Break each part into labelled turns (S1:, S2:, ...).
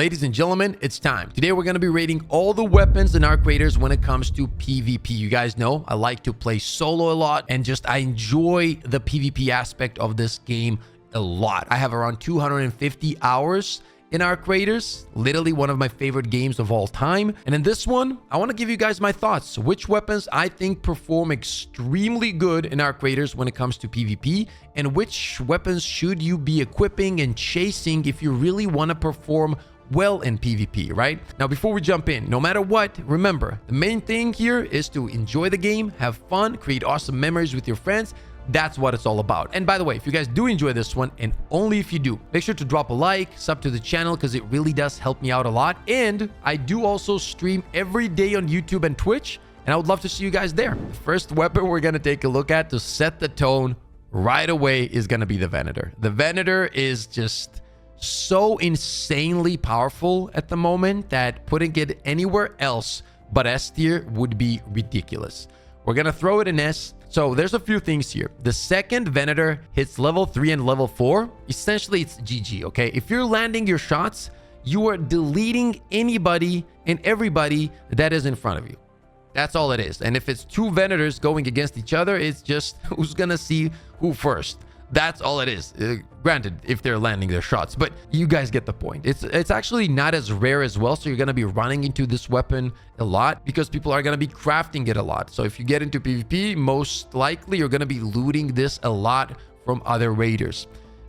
S1: Ladies and gentlemen, it's time. Today we're going to be rating all the weapons in our creators when it comes to PvP. You guys know I like to play solo a lot, and just I enjoy the PvP aspect of this game a lot. I have around 250 hours in our creators, literally one of my favorite games of all time. And in this one, I want to give you guys my thoughts, which weapons I think perform extremely good in our creators when it comes to PvP, and which weapons should you be equipping and chasing if you really want to perform well in PvP, right? Now, before we jump in, no matter what, remember, the main thing here is to enjoy the game, have fun, create awesome memories with your friends. That's what it's all about. And by the way, if you guys do enjoy this one, and only if you do, make sure to drop a like, sub to the channel, because it really does help me out a lot. And I do also stream every day on YouTube and Twitch, and I would love to see you guys there. The first weapon we're going to take a look at to set the tone right away is going to be the Venator. The Venator is just so insanely powerful at the moment that putting it anywhere else but S tier would be ridiculous. We're going to throw it in S. So there's a few things here. The second Venator hits level 3 and level 4. Essentially, it's GG, okay? If you're landing your shots, you are deleting anybody and everybody that is in front of you. That's all it is. And if it's two Venators going against each other, it's just who's gonna see who first. That's all it is. Granted, if they're landing their shots, but you guys get the point. It's actually not as rare as well, so you're going to be running into this weapon a lot because people are going to be crafting it a lot. So if you get into PvP, most likely you're going to be looting this a lot from other raiders.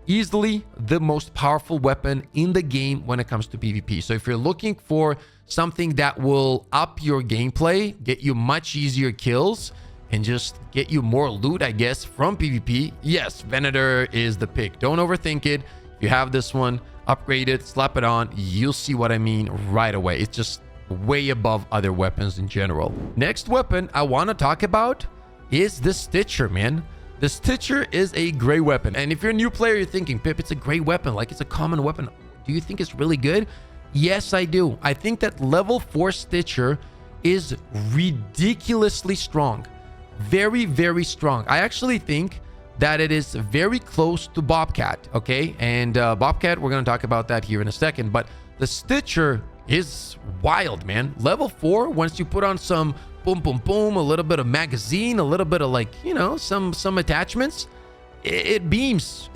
S1: Easily the most powerful weapon in the game when it comes to PvP. So if you're looking for something that will up your gameplay, get you much easier kills, and just get you more loot, I guess, from PvP, yes, Venator is the pick. Don't overthink it. If you have this one, upgrade it, slap it on, you'll see what I mean right away. It's just way above other weapons in general. Next weapon I want to talk about is the Stitcher, man. The Stitcher is a great weapon. And if you're a new player, you're thinking, Pip, it's a great weapon. Like, it's a common weapon. Do you think it's really good? Yes, I do. I think that level 4 Stitcher is ridiculously strong. Very, very strong. I actually think that it is very close to Bobcat, okay? And Bobcat, we're going to talk about that here in a second. But the Stitcher is wild, man. Level 4, once you put on some boom, boom, boom, a little bit of magazine, a little bit of, like, you know, some attachments, it beams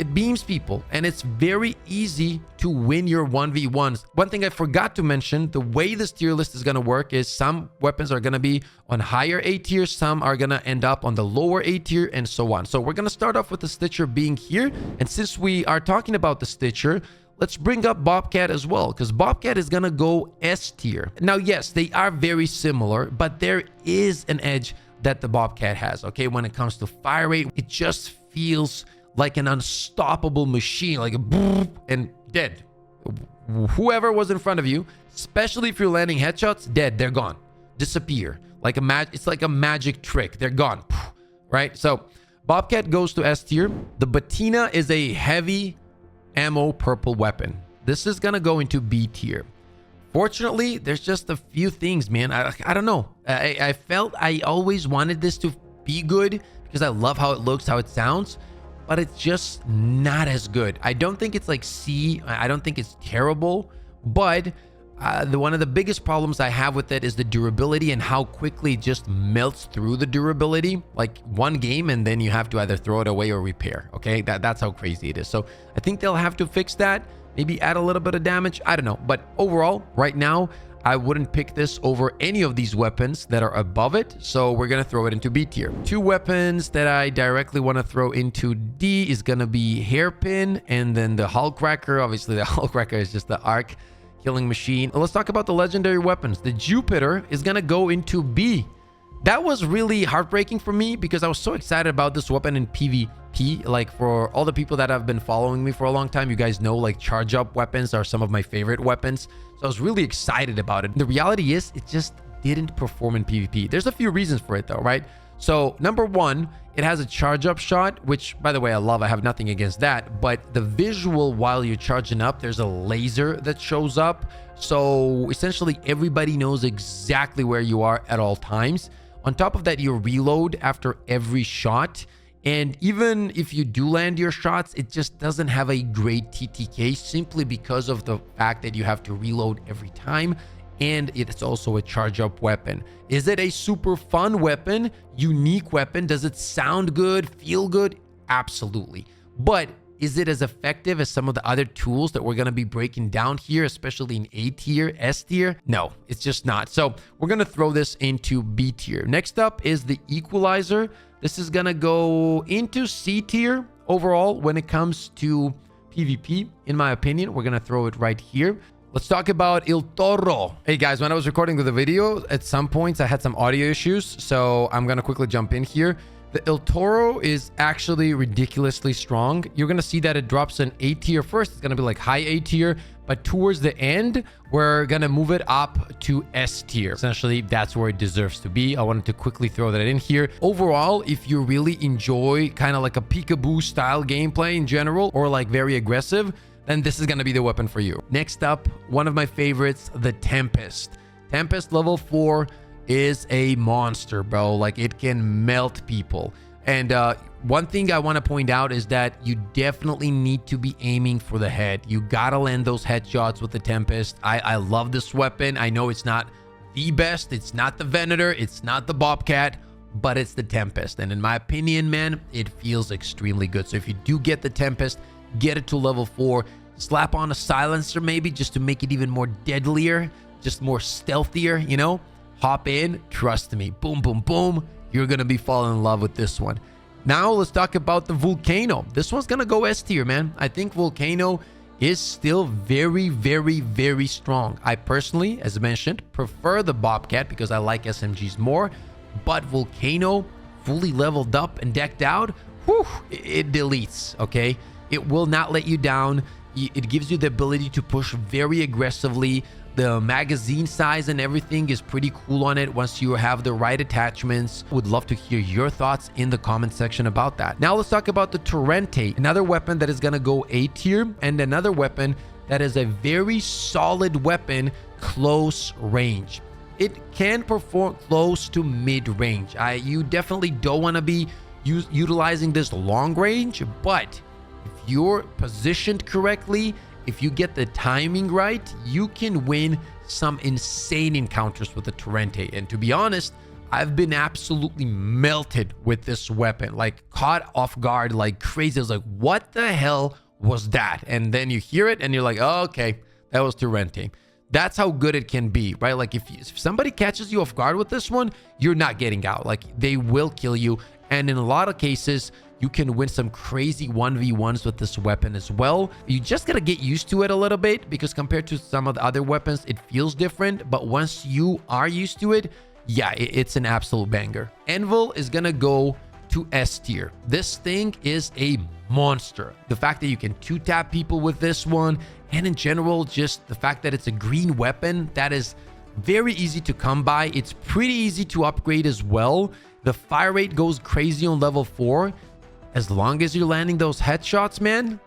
S1: people, and it's very easy to win your 1v1s. One thing I forgot to mention, the way this tier list is going to work is some weapons are going to be on higher A tier, some are going to end up on the lower A tier, and so on. So we're going to start off with the Stitcher being here, and since we are talking about the Stitcher, let's bring up Bobcat as well, because Bobcat is going to go S tier. Now, yes, they are very similar, but there is an edge that the Bobcat has, okay? When it comes to fire rate, it just feels like an unstoppable machine, like a boom, and dead. Whoever was in front of you, especially if you're landing headshots, dead, they're gone, disappear. Like it's like a magic trick. They're gone, right? So Bobcat goes to S tier. The Bettina is a heavy ammo purple weapon. This is gonna go into B tier. Fortunately, there's just a few things, man. I don't know. I felt I always wanted this to be good because I love how it looks, how it sounds, but it's just not as good. I don't think it's like C. I don't think it's terrible, but one of the biggest problems I have with it is the durability and how quickly it just melts through the durability. Like one game and then you have to either throw it away or repair. Okay, that's how crazy it is. So I think they'll have to fix that. Maybe add a little bit of damage. I don't know. But overall, right now, I wouldn't pick this over any of these weapons that are above it. So we're going to throw it into B tier. Two weapons that I directly want to throw into D is going to be Hairpin and then the hullcracker. Obviously, the hullcracker is just the arc killing machine. Let's talk about the legendary weapons. The Jupiter is going to go into B. That was really heartbreaking for me because I was so excited about this weapon in PvP. Like, for all the people that have been following me for a long time, you guys know, like, charge up weapons are some of my favorite weapons. So I was really excited about it. The reality is it just didn't perform in PvP. There's a few reasons for it though, right? So number one, it has a charge up shot, which by the way, I love. I have nothing against that, but the visual while you're charging up, there's a laser that shows up. So essentially everybody knows exactly where you are at all times. On top of that, you reload after every shot. And even if you do land your shots, it just doesn't have a great TTK simply because of the fact that you have to reload every time. And it's also a charge up weapon. Is it a super fun weapon? Unique weapon? Does it sound good? Feel good? Absolutely. But is it as effective as some of the other tools that we're going to be breaking down here, especially in A tier, S tier? No, it's just not. So we're going to throw this into B tier. Next up is the Equilizer. This is going to go into C tier overall when it comes to PvP. In my opinion, we're going to throw it right here. Let's talk about Il Toro. Hey guys, when I was recording the video, at some points I had some audio issues, so I'm going to quickly jump in here. The Il Toro is actually ridiculously strong. You're going to see that it drops an A tier first. It's going to be like high A tier, but towards the end, we're going to move it up to S tier. Essentially, that's where it deserves to be. I wanted to quickly throw that in here. Overall, if you really enjoy kind of like a peekaboo style gameplay in general, or like very aggressive, then this is going to be the weapon for you. Next up, one of my favorites, the Tempest. Tempest level 4 is a monster, bro. Like, it can melt people. And one thing I want to point out is that you definitely need to be aiming for the head. You gotta land those headshots with the Tempest. I love this weapon. I know it's not the best. It's not the Venator. It's not the Bobcat, but it's the Tempest. And in my opinion, man, it feels extremely good. So if you do get the Tempest, get it to level 4. Slap on a silencer maybe just to make it even more deadlier, just more stealthier, you know? Hop in, trust me, boom, boom, boom. You're going to be falling in love with this one. Now let's talk about the Volcano. This one's going to go S tier, man. I think Volcano is still very, very, very strong. I personally, as mentioned, prefer the Bobcat because I like SMGs more. But Volcano, fully leveled up and decked out, whew, it deletes, okay? It will not let you down. It gives you the ability to push very aggressively. The magazine size and everything is pretty cool on it once you have the right attachments. Would love to hear your thoughts in the comment section about that. Now let's talk about the TORRENTE, another weapon that is going to go A tier, and another weapon that is a very solid weapon close range. It can perform close to mid range. You definitely don't want to be utilizing this long range, but if you're positioned correctly, if you get the timing right, you can win some insane encounters with the TORRENTE. And to be honest, I've been absolutely melted with this weapon, like caught off guard like crazy. I was like, what the hell was that? And then you hear it and you're like, oh, okay, that was TORRENTE. That's how good it can be, right? Like if somebody catches you off guard with this one, you're not getting out. Like they will kill you. And in a lot of cases, you can win some crazy 1v1s with this weapon as well. You just gotta get used to it a little bit because compared to some of the other weapons, it feels different. But once you are used to it, yeah, it's an absolute banger. ANVIL is gonna go to S tier. This thing is a monster. The fact that you can 2-tap people with this one, and in general, just the fact that it's a green weapon, that is very easy to come by. It's pretty easy to upgrade as well. The fire rate goes crazy on level 4. As long as you're landing those headshots, man,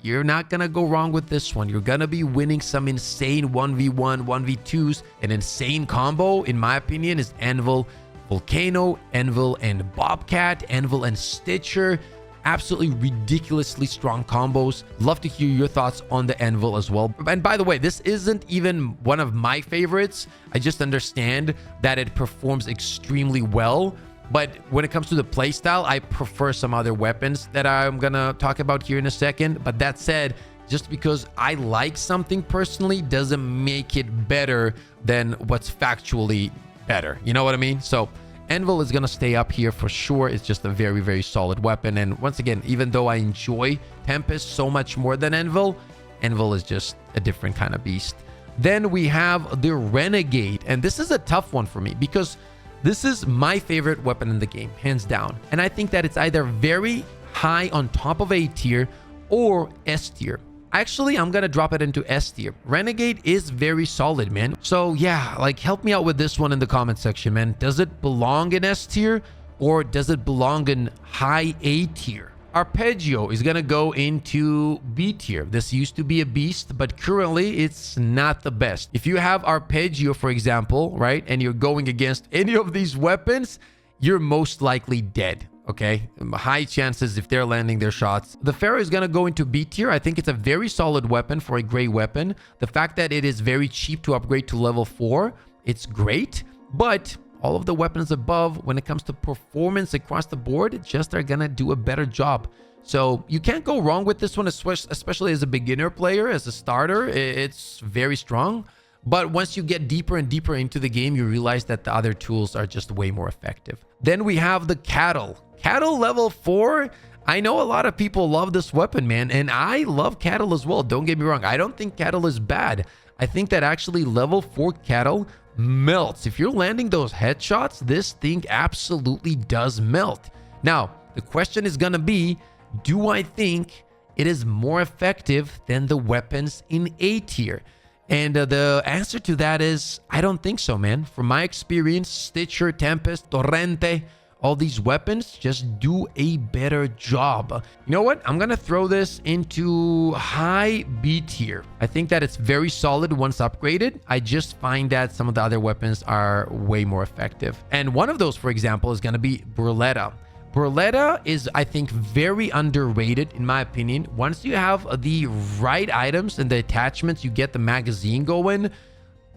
S1: you're not going to go wrong with this one. You're going to be winning some insane 1v1, 1v2s. An insane combo, in my opinion, is ANVIL, Volcano, ANVIL, and Bobcat, ANVIL, and Stitcher. Absolutely ridiculously strong combos. Love to hear your thoughts on the ANVIL as well. And by the way, this isn't even one of my favorites. I just understand that it performs extremely well. But when it comes to the playstyle, I prefer some other weapons that I'm gonna talk about here in a second. But that said, just because I like something personally doesn't make it better than what's factually better. You know what I mean? So ANVIL is gonna stay up here for sure. It's just a very, very solid weapon. And once again, even though I enjoy Tempest so much more than ANVIL, ANVIL is just a different kind of beast. Then we have the Renegade. And this is a tough one for me because this is my favorite weapon in the game, hands down. And I think that it's either very high on top of A tier or S tier. Actually, I'm going to drop it into S tier. Renegade is very solid, man. So yeah, like help me out with this one in the comment section, man. Does it belong in S tier or does it belong in high A tier? Arpeggio is going to go into B tier. This used to be a beast, but currently it's not the best. If you have Arpeggio, for example, right, and you're going against any of these weapons, you're most likely dead. Okay, high chances if they're landing their shots. The FERRO is going to go into B tier. I think it's a very solid weapon for a gray weapon. The fact that it is very cheap to upgrade to level 4, it's great. But all of the weapons above, when it comes to performance across the board, just are going to do a better job. So you can't go wrong with this one, especially as a beginner player, as a starter. It's very strong. But once you get deeper and deeper into the game, you realize that the other tools are just way more effective. Then we have the KETTLE. KETTLE level 4. I know a lot of people love this weapon, man. And I love KETTLE as well. Don't get me wrong. I don't think KETTLE is bad. I think that actually level 4 KETTLE melts. If you're landing those headshots, this thing absolutely does melt. Now, the question is going to be, do I think it is more effective than the weapons in A tier? And the answer to that is, I don't think so, man. From my experience, Stitcher, Tempest, Torrente, all these weapons just do a better job. You know what? I'm going to throw this into high B tier. I think that it's very solid once upgraded. I just find that some of the other weapons are way more effective. And one of those, for example, is going to be BURLETTA. BURLETTA is, I think, very underrated in my opinion. Once you have the right items and the attachments, you get the magazine going.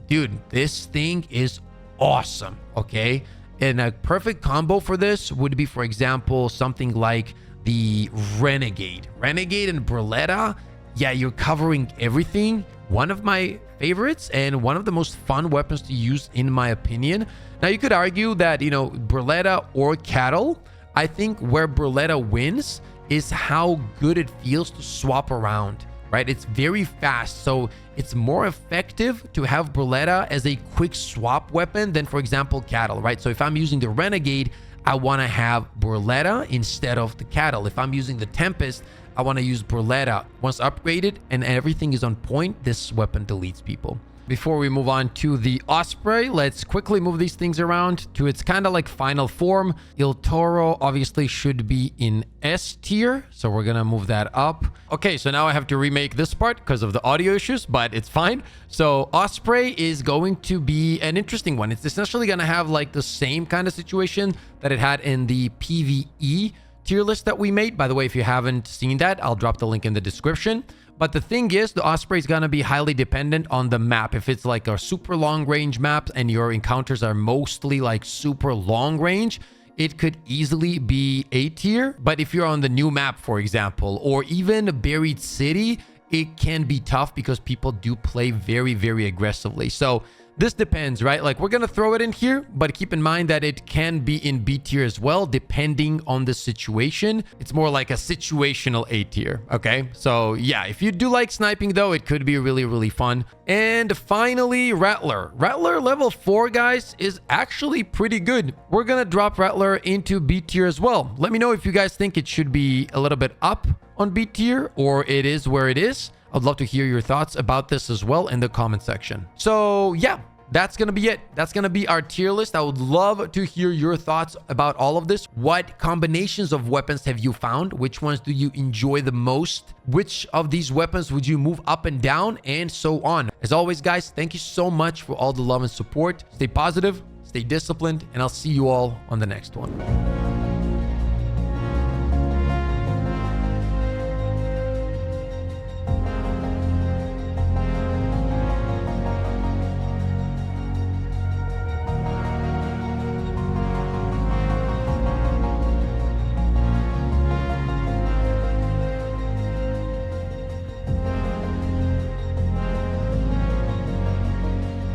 S1: Dude, this thing is awesome, okay? And a perfect combo for this would be, for example, something like the Renegade. Renegade and BURLETTA, yeah, you're covering everything. One of my favorites and one of the most fun weapons to use in my opinion. Now, you could argue that, you know, BURLETTA or KETTLE, I think where BURLETTA wins is how good it feels to swap around, right? It's very fast, so it's more effective to have BURLETTA as a quick swap weapon than, for example, KETTLE, right? So if I'm using the Renegade, I want to have BURLETTA instead of the KETTLE. If I'm using the Tempest, I want to use BURLETTA. Once upgraded and everything is on point, this weapon deletes people. Before we move on to the OSPREY, let's quickly move these things around to its kind of like final form. IL TORO obviously should be in S tier, so we're gonna move that up. Okay, so now I have to remake this part because of the audio issues, but it's fine. So OSPREY is going to be an interesting one. It's essentially gonna have like the same kind of situation that it had in the PvE tier list that we made. By the way, if you haven't seen that, I'll drop the link in the description. But the thing is, the OSPREY is going to be highly dependent on the map. If it's like a super long range map and your encounters are mostly like super long range, it could easily be A tier. But if you're on the new map, for example, or even Buried City, it can be tough because people do play very, very aggressively. So this depends, right? Like, we're going to throw it in here, but keep in mind that it can be in B tier as well, depending on the situation. It's more like a situational A tier, okay? So yeah, if you do like sniping though, it could be really, really fun. And finally, RATTLER. RATTLER level 4, guys, is actually pretty good. We're going to drop RATTLER into B tier as well. Let me know if you guys think it should be a little bit up on B tier or it is where it is. I'd love to hear your thoughts about this as well in the comment section. So yeah, that's going to be it. That's going to be our tier list. I would love to hear your thoughts about all of this. What combinations of weapons have you found? Which ones do you enjoy the most? Which of these weapons would you move up and down? And so on. As always, guys, thank you so much for all the love and support. Stay positive, stay disciplined, and I'll see you all on the next one.